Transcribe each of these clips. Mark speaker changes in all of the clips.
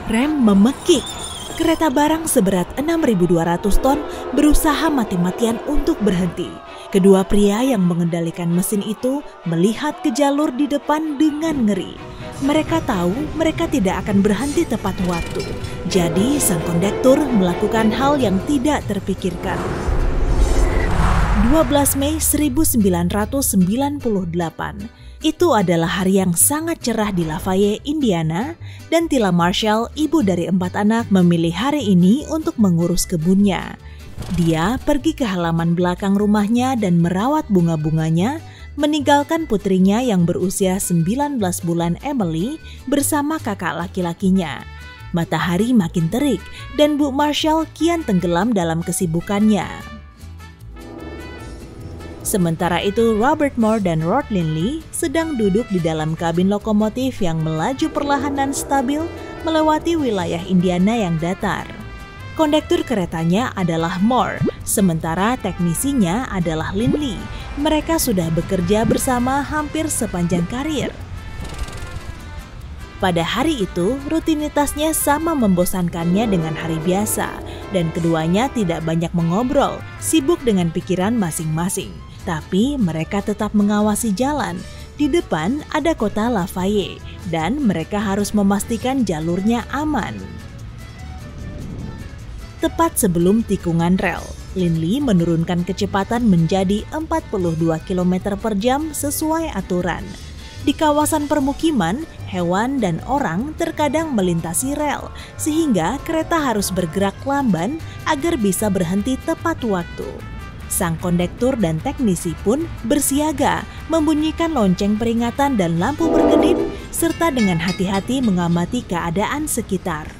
Speaker 1: Rem memekik. Kereta barang seberat 6.200 ton berusaha mati-matian untuk berhenti. Kedua pria yang mengendalikan mesin itu melihat ke jalur di depan dengan ngeri. Mereka tahu mereka tidak akan berhenti tepat waktu. Jadi sang kondektur melakukan hal yang tidak terpikirkan. 12 Mei 1998. Itu adalah hari yang sangat cerah di Lafayette, Indiana, dan Tila Marshall, ibu dari 4 anak, memilih hari ini untuk mengurus kebunnya. Dia pergi ke halaman belakang rumahnya dan merawat bunga-bunganya, meninggalkan putrinya yang berusia 19 bulan Emily bersama kakak laki-lakinya. Matahari makin terik dan Bu Marshall kian tenggelam dalam kesibukannya. Sementara itu, Robert Moore dan Rod Lindley sedang duduk di dalam kabin lokomotif yang melaju perlahan dan stabil melewati wilayah Indiana yang datar. Kondektur keretanya adalah Moore, sementara teknisinya adalah Lindley. Mereka sudah bekerja bersama hampir sepanjang karir. Pada hari itu, rutinitasnya sama membosankannya dengan hari biasa, dan keduanya tidak banyak mengobrol, sibuk dengan pikiran masing-masing. Tapi mereka tetap mengawasi jalan. Di depan ada kota Lafayette, dan mereka harus memastikan jalurnya aman. Tepat sebelum tikungan rel, Lindley menurunkan kecepatan menjadi 42 km per jam sesuai aturan. Di kawasan permukiman, hewan dan orang terkadang melintasi rel, sehingga kereta harus bergerak lamban agar bisa berhenti tepat waktu. Sang kondektur dan teknisi pun bersiaga, membunyikan lonceng peringatan dan lampu berkedip, serta dengan hati-hati mengamati keadaan sekitar.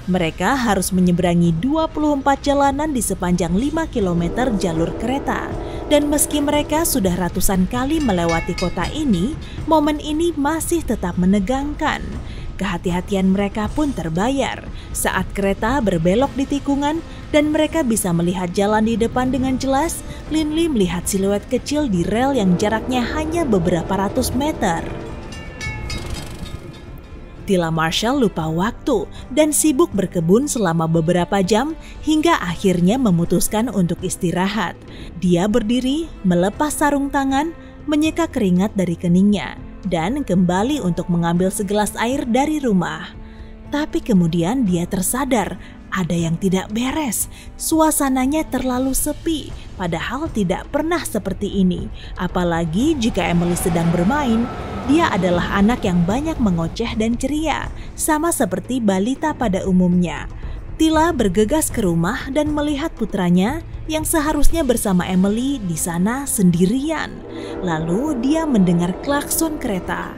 Speaker 1: Mereka harus menyeberangi 24 jalanan di sepanjang 5 km jalur kereta. Dan meski mereka sudah ratusan kali melewati kota ini, momen ini masih tetap menegangkan. Kehati-hatian mereka pun terbayar saat kereta berbelok di tikungan dan mereka bisa melihat jalan di depan dengan jelas. Lindley melihat siluet kecil di rel yang jaraknya hanya beberapa ratus meter. Tila Marshall lupa waktu dan sibuk berkebun selama beberapa jam hingga akhirnya memutuskan untuk istirahat. Dia berdiri, melepas sarung tangan, menyeka keringat dari keningnya, dan kembali untuk mengambil segelas air dari rumah. Tapi kemudian dia tersadar ada yang tidak beres. Suasananya terlalu sepi, padahal tidak pernah seperti ini. Apalagi jika Emily sedang bermain. Dia adalah anak yang banyak mengoceh dan ceria, sama seperti balita pada umumnya. Tila bergegas ke rumah dan melihat putranya yang seharusnya bersama Emily di sana sendirian. Lalu dia mendengar klakson kereta.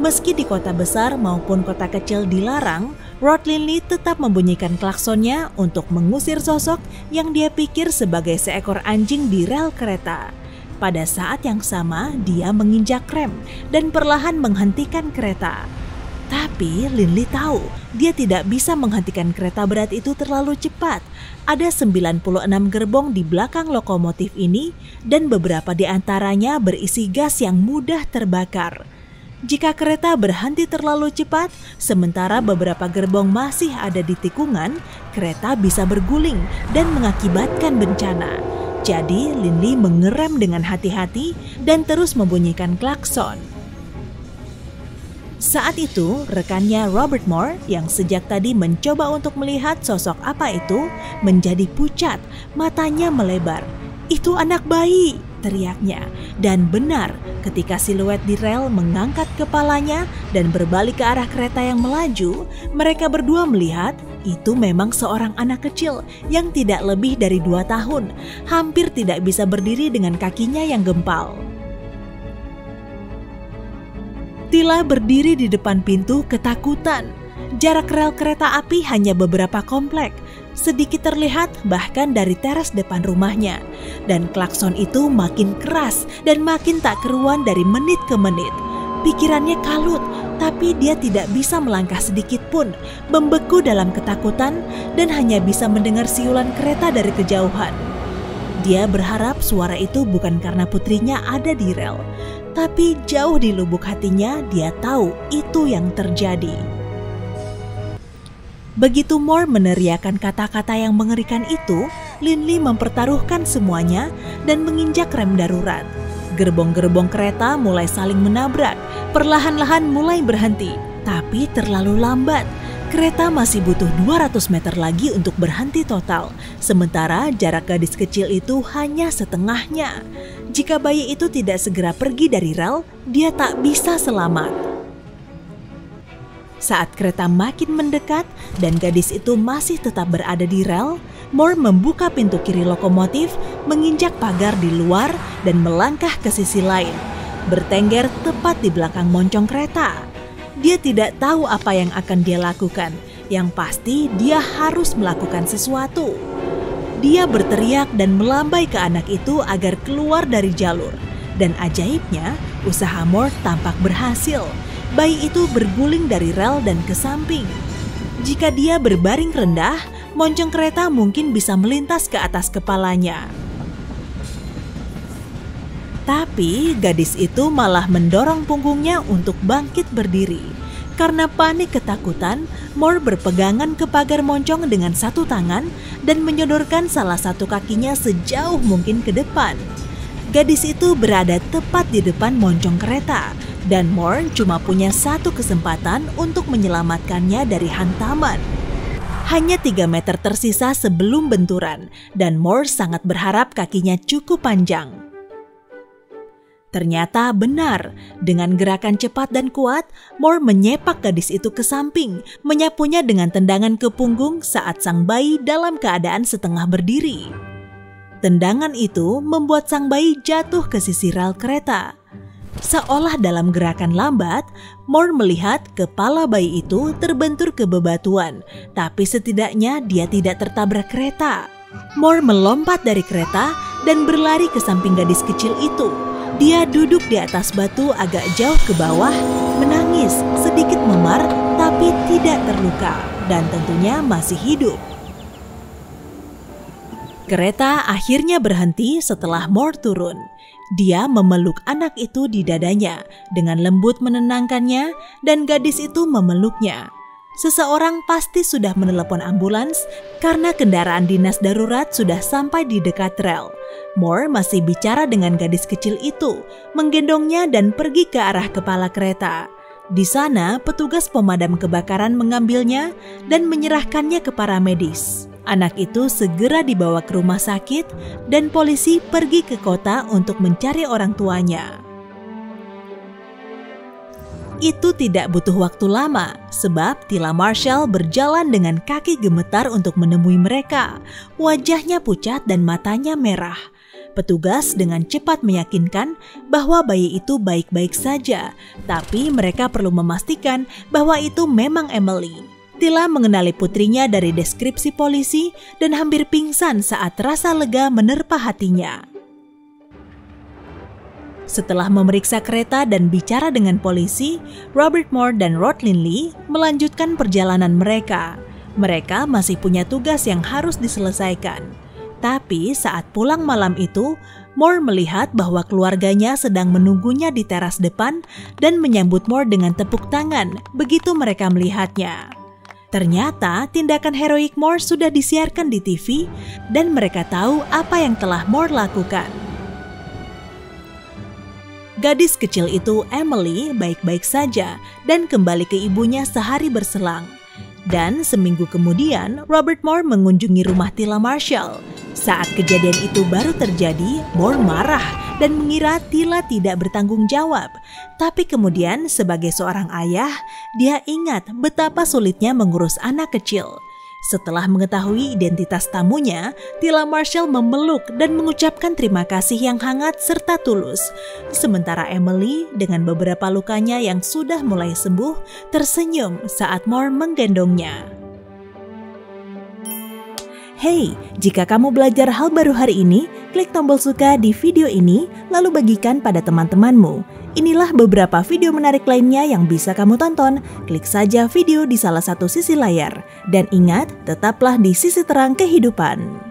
Speaker 1: Meski di kota besar maupun kota kecil dilarang, Rod Lindley tetap membunyikan klaksonnya untuk mengusir sosok yang dia pikir sebagai seekor anjing di rel kereta. Pada saat yang sama, dia menginjak rem dan perlahan menghentikan kereta. Tapi Lindley tahu dia tidak bisa menghentikan kereta berat itu terlalu cepat. Ada 96 gerbong di belakang lokomotif ini dan beberapa di antaranya berisi gas yang mudah terbakar. Jika kereta berhenti terlalu cepat, sementara beberapa gerbong masih ada di tikungan, kereta bisa berguling dan mengakibatkan bencana. Jadi Lindley mengerem dengan hati-hati dan terus membunyikan klakson. Saat itu, rekannya Robert Moore yang sejak tadi mencoba untuk melihat sosok apa itu menjadi pucat, matanya melebar. "Itu anak bayi!" teriaknya. Dan benar, ketika siluet di rel mengangkat kepalanya dan berbalik ke arah kereta yang melaju, mereka berdua melihat itu memang seorang anak kecil yang tidak lebih dari 2 tahun, hampir tidak bisa berdiri dengan kakinya yang gempal. Tila berdiri di depan pintu ketakutan. Jarak rel kereta api hanya beberapa komplek, sedikit terlihat bahkan dari teras depan rumahnya. Dan klakson itu makin keras dan makin tak keruan dari menit ke menit. Pikirannya kalut, tapi dia tidak bisa melangkah sedikit pun, membeku dalam ketakutan dan hanya bisa mendengar siulan kereta dari kejauhan. Dia berharap suara itu bukan karena putrinya ada di rel. Tapi jauh di lubuk hatinya dia tahu itu yang terjadi. Begitu Moore meneriakkan kata-kata yang mengerikan itu, Lindley mempertaruhkan semuanya dan menginjak rem darurat. Gerbong-gerbong kereta mulai saling menabrak, perlahan-lahan mulai berhenti, tapi terlalu lambat. Kereta masih butuh 200 meter lagi untuk berhenti total, sementara jarak gadis kecil itu hanya setengahnya. Jika bayi itu tidak segera pergi dari rel, dia tak bisa selamat. Saat kereta makin mendekat dan gadis itu masih tetap berada di rel, Moore membuka pintu kiri lokomotif, menginjak pagar di luar dan melangkah ke sisi lain, bertengger tepat di belakang moncong kereta. Dia tidak tahu apa yang akan dia lakukan, yang pasti dia harus melakukan sesuatu. Dia berteriak dan melambai ke anak itu agar keluar dari jalur. Dan ajaibnya, usaha Moore tampak berhasil. Bayi itu berguling dari rel dan ke samping. Jika dia berbaring rendah, moncong kereta mungkin bisa melintas ke atas kepalanya. Tapi gadis itu malah mendorong punggungnya untuk bangkit berdiri. Karena panik ketakutan, Moore berpegangan ke pagar moncong dengan satu tangan dan menyodorkan salah satu kakinya sejauh mungkin ke depan. Gadis itu berada tepat di depan moncong kereta, dan Moore cuma punya satu kesempatan untuk menyelamatkannya dari hantaman. Hanya 3 meter tersisa sebelum benturan, dan Moore sangat berharap kakinya cukup panjang. Ternyata benar, dengan gerakan cepat dan kuat, Moore menyepak gadis itu ke samping, menyapunya dengan tendangan ke punggung saat sang bayi dalam keadaan setengah berdiri. Tendangan itu membuat sang bayi jatuh ke sisi rel kereta. Seolah dalam gerakan lambat, Moore melihat kepala bayi itu terbentur ke bebatuan, tapi setidaknya dia tidak tertabrak kereta. Moore melompat dari kereta dan berlari ke samping gadis kecil itu. Dia duduk di atas batu agak jauh ke bawah, menangis, sedikit memar, tapi tidak terluka, dan tentunya masih hidup. Kereta akhirnya berhenti setelah Moore turun. Dia memeluk anak itu di dadanya, dengan lembut menenangkannya, dan gadis itu memeluknya. Seseorang pasti sudah menelepon ambulans karena kendaraan dinas darurat sudah sampai di dekat rel. Moore masih bicara dengan gadis kecil itu, menggendongnya dan pergi ke arah kepala kereta. Di sana, petugas pemadam kebakaran mengambilnya dan menyerahkannya ke para medis. Anak itu segera dibawa ke rumah sakit dan polisi pergi ke kota untuk mencari orang tuanya. Itu tidak butuh waktu lama, sebab Tila Marshall berjalan dengan kaki gemetar untuk menemui mereka. Wajahnya pucat dan matanya merah. Petugas dengan cepat meyakinkan bahwa bayi itu baik-baik saja, tapi mereka perlu memastikan bahwa itu memang Emily. Tila mengenali putrinya dari deskripsi polisi dan hampir pingsan saat rasa lega menerpa hatinya. Setelah memeriksa kereta dan bicara dengan polisi, Robert Moore dan Rod Lindley melanjutkan perjalanan mereka. Mereka masih punya tugas yang harus diselesaikan. Tapi saat pulang malam itu, Moore melihat bahwa keluarganya sedang menunggunya di teras depan dan menyambut Moore dengan tepuk tangan begitu mereka melihatnya. Ternyata tindakan heroik Moore sudah disiarkan di TV dan mereka tahu apa yang telah Moore lakukan. Gadis kecil itu, Emily, baik-baik saja dan kembali ke ibunya sehari berselang. Dan seminggu kemudian, Robert Moore mengunjungi rumah Tila Marshall. Saat kejadian itu baru terjadi, Moore marah dan mengira Tila tidak bertanggung jawab. Tapi kemudian sebagai seorang ayah, dia ingat betapa sulitnya mengurus anak kecil. Setelah mengetahui identitas tamunya, Tila Marshall memeluk dan mengucapkan terima kasih yang hangat serta tulus. Sementara Emily dengan beberapa lukanya yang sudah mulai sembuh, tersenyum saat Moore menggendongnya. Hey, jika kamu belajar hal baru hari ini, klik tombol suka di video ini, lalu bagikan pada teman-temanmu. Inilah beberapa video menarik lainnya yang bisa kamu tonton. Klik saja video di salah satu sisi layar. Dan ingat, tetaplah di sisi terang kehidupan.